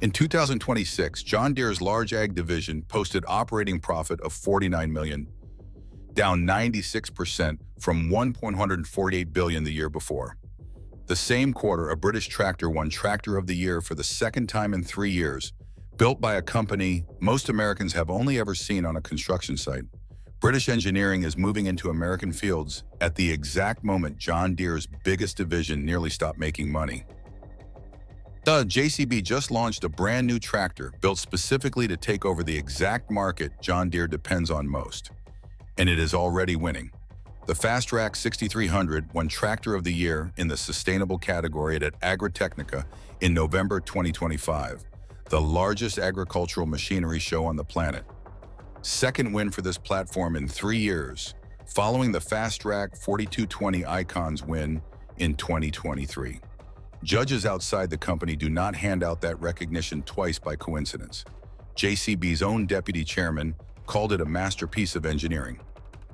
In 2026, John Deere's large ag division posted operating profit of $49 million, down 96% from $1.148 billion the year before. The same quarter, a British tractor won Tractor of the Year for the second time in 3 years, built by a company most Americans have only ever seen on a construction site. British engineering is moving into American fields at the exact moment John Deere's biggest division nearly stopped making money. The JCB just launched a brand new tractor built specifically to take over the exact market John Deere depends on most. And it is already winning. The Fastrac 6300 won Tractor of the Year in the sustainable category at Agritechnica in November 2025, the largest agricultural machinery show on the planet. Second win for this platform in 3 years, following the Fastrac 4220 Icons win in 2023. Judges outside the company do not hand out that recognition twice by coincidence. JCB's own deputy chairman called it a masterpiece of engineering.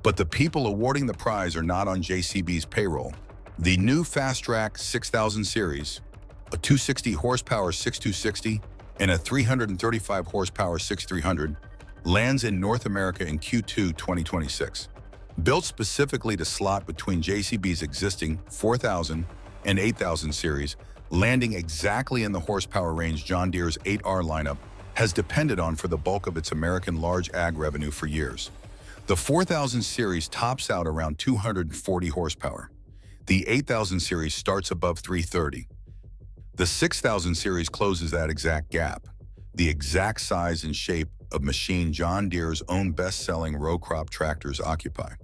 But the people awarding the prize are not on JCB's payroll. The new Fastrac 6000 series, a 260 horsepower 6260 and a 335 horsepower 6300, lands in North America in Q2 2026. Built specifically to slot between JCB's existing 4000 and 8000 series, landing exactly in the horsepower range John Deere's 8R lineup has depended on for the bulk of its American large ag revenue for years. The 4000 series tops out around 240 horsepower. The 8000 series starts above 330. The 6000 series closes that exact gap, the exact size and shape of machine John Deere's own best-selling row crop tractors occupy.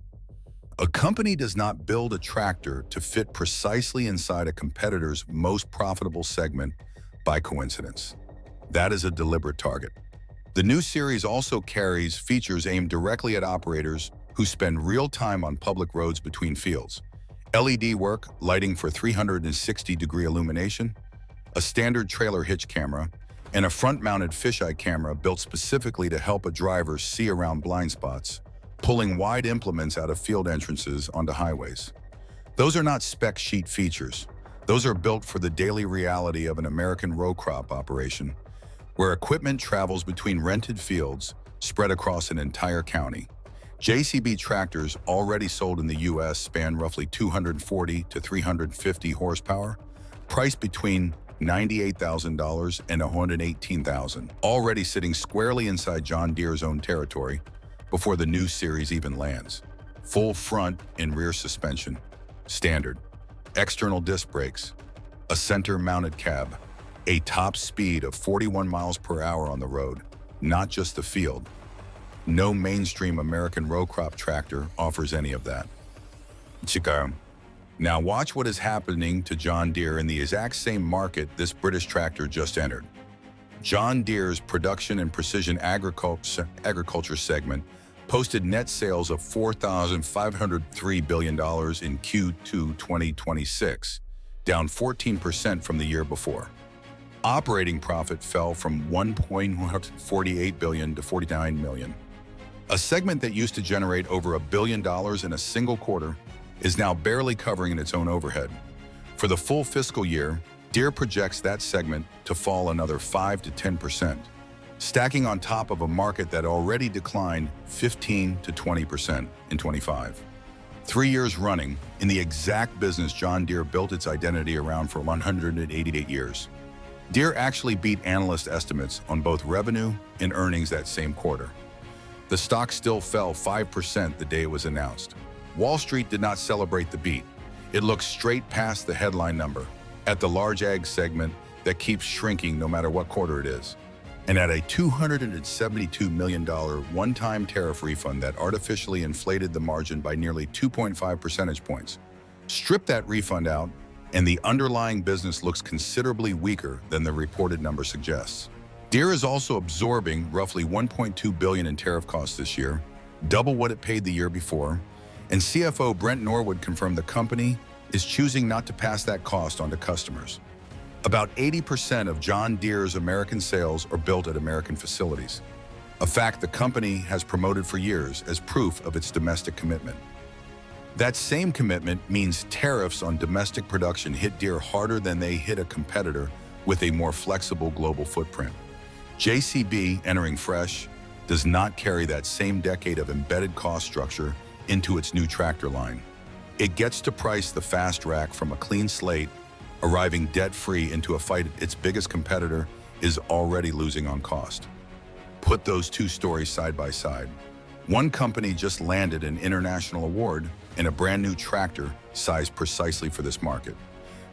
A company does not build a tractor to fit precisely inside a competitor's most profitable segment by coincidence. That is a deliberate target. The new series also carries features aimed directly at operators who spend real time on public roads between fields. LED work, lighting for 360-degree illumination, a standard trailer hitch camera, and a front-mounted fisheye camera built specifically to help a driver see around blind spots, pulling wide implements out of field entrances onto highways. Those are not spec sheet features. Those are built for the daily reality of an American row crop operation, where equipment travels between rented fields spread across an entire county. JCB tractors already sold in the U.S. span roughly 240 to 350 horsepower, priced between $98,000 and $118,000, already sitting squarely inside John Deere's own territory before the new series even lands. Full front and rear suspension, standard, external disc brakes, a center-mounted cab, a top speed of 41 miles per hour on the road, not just the field. No mainstream American row crop tractor offers any of that. Chica. Now watch what is happening to John Deere in the exact same market this British tractor just entered. John Deere's production and precision agriculture segment posted net sales of $4,503 billion in Q2 2026, down 14% from the year before. Operating profit fell from $1.48 billion to $49 million. A segment that used to generate over $1 billion in a single quarter is now barely covering its own overhead. For the full fiscal year, Deere projects that segment to fall another 5 to 10%, stacking on top of a market that already declined 15 to 20% in 25. 3 years running, in the exact business John Deere built its identity around for 188 years. Deere actually beat analyst estimates on both revenue and earnings that same quarter. The stock still fell 5% the day it was announced. Wall Street did not celebrate the beat. It looked straight past the headline number, at the large ag segment that keeps shrinking no matter what quarter it is, and at a $272 million one-time tariff refund that artificially inflated the margin by nearly 2.5 percentage points. Strip that refund out, and the underlying business looks considerably weaker than the reported number suggests. Deere is also absorbing roughly $1.2 billion in tariff costs this year, double what it paid the year before, and CFO Brent Norwood confirmed the company is choosing not to pass that cost on to customers. About 80% of John Deere's American sales are built at American facilities, a fact the company has promoted for years as proof of its domestic commitment. That same commitment means tariffs on domestic production hit Deere harder than they hit a competitor with a more flexible global footprint. JCB, entering fresh, does not carry that same decade of embedded cost structure into its new tractor line. It gets to price the fast rack from a clean slate, arriving debt-free into a fight its biggest competitor is already losing on cost. Put those two stories side by side. One company just landed an international award in a brand new tractor sized precisely for this market.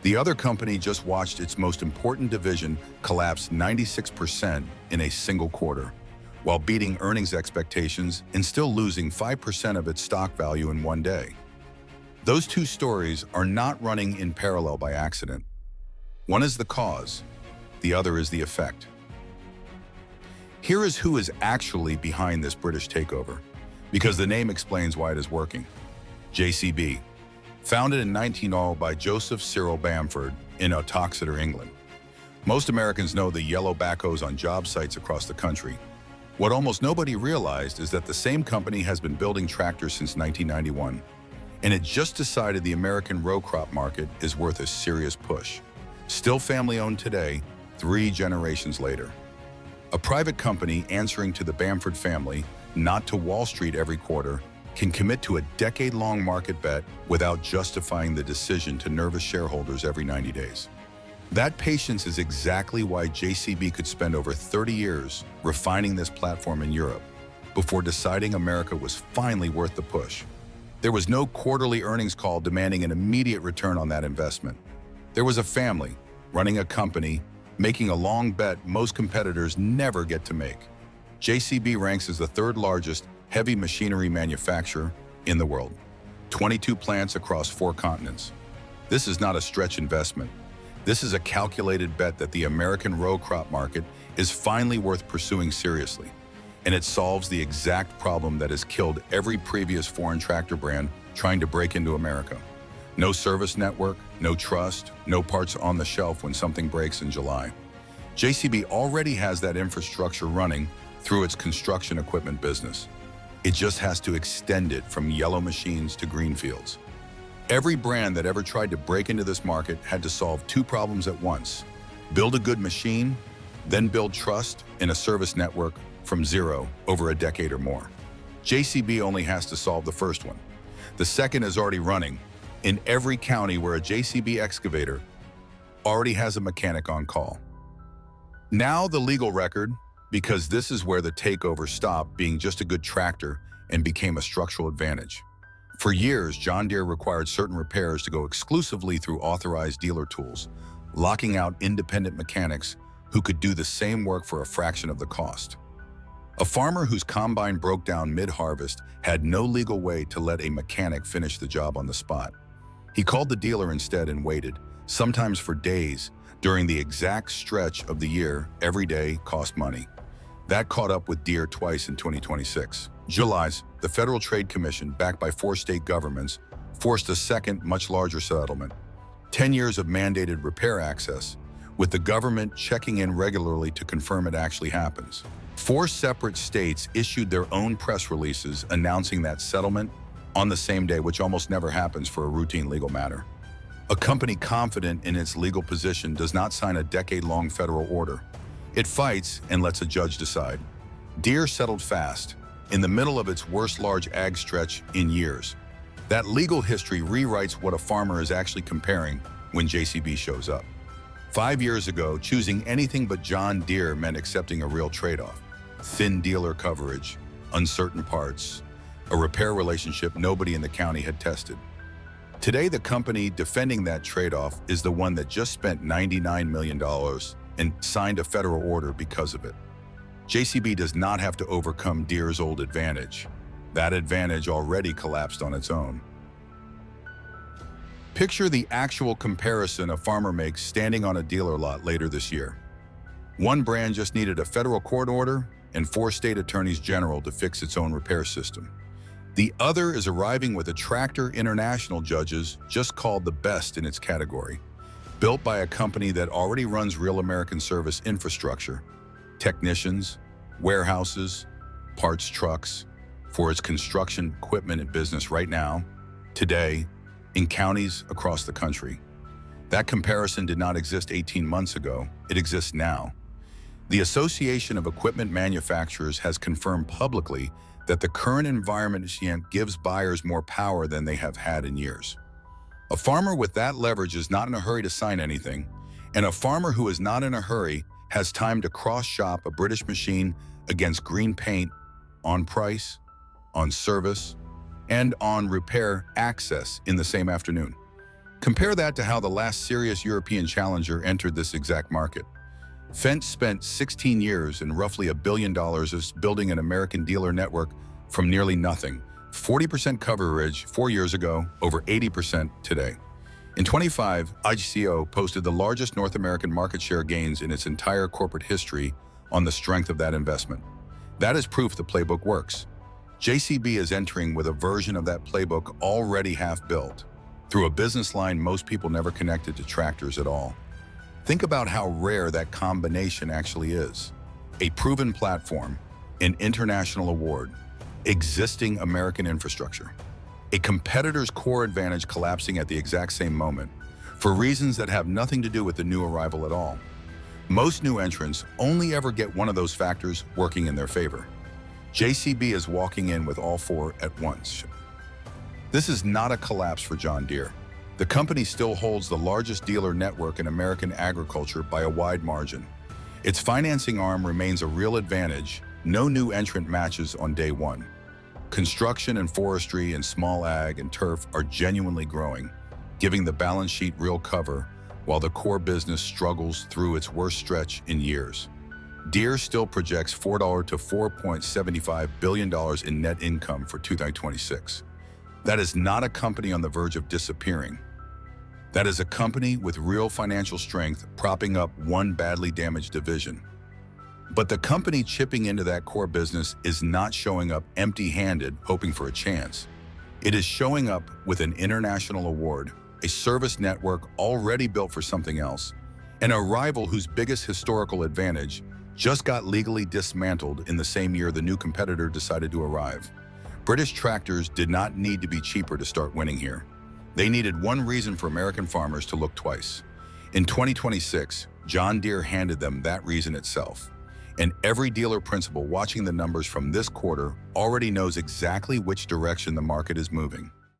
The other company just watched its most important division collapse 96% in a single quarter, while beating earnings expectations and still losing 5% of its stock value in one day. Those two stories are not running in parallel by accident. One is the cause, the other is the effect. Here is who is actually behind this British takeover, because the name explains why it is working. JCB, founded in 1900 by Joseph Cyril Bamford in Uttoxeter, England. Most Americans know the yellow backhoes on job sites across the country. What almost nobody realized is that the same company has been building tractors since 1991, and it just decided the American row crop market is worth a serious push. Still family-owned today, 3 generations later. A private company answering to the Bamford family, not to Wall Street every quarter, can commit to a decade-long market bet without justifying the decision to nervous shareholders every 90 days. That patience is exactly why JCB could spend over 30 years refining this platform in Europe before deciding America was finally worth the push. There was no quarterly earnings call demanding an immediate return on that investment. There was a family running a company, making a long bet most competitors never get to make. JCB ranks as the 3rd largest heavy machinery manufacturer in the world. 22 plants across 4 continents. This is not a stretch investment. This is a calculated bet that the American row crop market is finally worth pursuing seriously, and it solves the exact problem that has killed every previous foreign tractor brand trying to break into America. No service network, no trust, no parts on the shelf when something breaks in July. JCB already has that infrastructure running through its construction equipment business. It just has to extend it from yellow machines to green fields. Every brand that ever tried to break into this market had to solve 2 problems at once: build a good machine, then build trust in a service network from zero over a decade or more. JCB only has to solve the first one. The second is already running in every county where a JCB excavator already has a mechanic on call. Now the legal record, because this is where the takeover stopped being just a good tractor and became a structural advantage. For years, John Deere required certain repairs to go exclusively through authorized dealer tools, locking out independent mechanics who could do the same work for a fraction of the cost. A farmer whose combine broke down mid-harvest had no legal way to let a mechanic finish the job on the spot. He called the dealer instead and waited, sometimes for days, during the exact stretch of the year every day cost money. That caught up with Deere twice in 2026. July's, the Federal Trade Commission, backed by 4 state governments, forced a second, much larger settlement. 10 years of mandated repair access, with the government checking in regularly to confirm it actually happens. 4 separate states issued their own press releases announcing that settlement on the same day, which almost never happens for a routine legal matter. A company confident in its legal position does not sign a decade-long federal order. It fights and lets a judge decide. Deere settled fast, in the middle of its worst large ag stretch in years. That legal history rewrites what a farmer is actually comparing when JCB shows up. 5 years ago, choosing anything but John Deere meant accepting a real trade-off. Thin dealer coverage, uncertain parts, a repair relationship nobody in the county had tested. Today, the company defending that trade-off is the one that just spent $99 million and signed a federal order because of it. JCB does not have to overcome Deere's old advantage. That advantage already collapsed on its own. Picture the actual comparison a farmer makes standing on a dealer lot later this year. One brand just needed a federal court order and 4 state attorneys general to fix its own repair system. The other is arriving with a tractor international judges just called the best in its category, built by a company that already runs real American service infrastructure, technicians, warehouses, parts trucks, for its construction equipment and business right now, today, in counties across the country. That comparison did not exist 18 months ago. It exists now. The Association of Equipment Manufacturers has confirmed publicly that the current environment gives buyers more power than they have had in years. A farmer with that leverage is not in a hurry to sign anything, and a farmer who is not in a hurry has time to cross-shop a British machine against green paint on price, on service, and on repair access in the same afternoon. Compare that to how the last serious European challenger entered this exact market. Fendt spent 16 years and roughly $1 billion building an American dealer network from nearly nothing. 40% coverage 4 years ago, over 80% today. In 25, IGCO posted the largest North American market share gains in its entire corporate history on the strength of that investment. That is proof the playbook works. JCB is entering with a version of that playbook already half built, through a business line most people never connected to tractors at all. Think about how rare that combination actually is. A proven platform, an international award, existing American infrastructure. A competitor's core advantage collapsing at the exact same moment, for reasons that have nothing to do with the new arrival at all. Most new entrants only ever get one of those factors working in their favor. JCB is walking in with all four at once. This is not a collapse for John Deere. The company still holds the largest dealer network in American agriculture by a wide margin. Its financing arm remains a real advantage. No new entrant matches on day one. Construction and forestry and small ag and turf are genuinely growing, giving the balance sheet real cover while the core business struggles through its worst stretch in years. Deere still projects $4 to $4.75 billion in net income for 2026. That is not a company on the verge of disappearing. That is a company with real financial strength propping up one badly damaged division. But the company chipping into that core business is not showing up empty-handed, hoping for a chance. It is showing up with an international award, a service network already built for something else, and a rival whose biggest historical advantage just got legally dismantled in the same year the new competitor decided to arrive. British tractors did not need to be cheaper to start winning here. They needed one reason for American farmers to look twice. In 2026, John Deere handed them that reason itself. And every dealer principal watching the numbers from this quarter already knows exactly which direction the market is moving.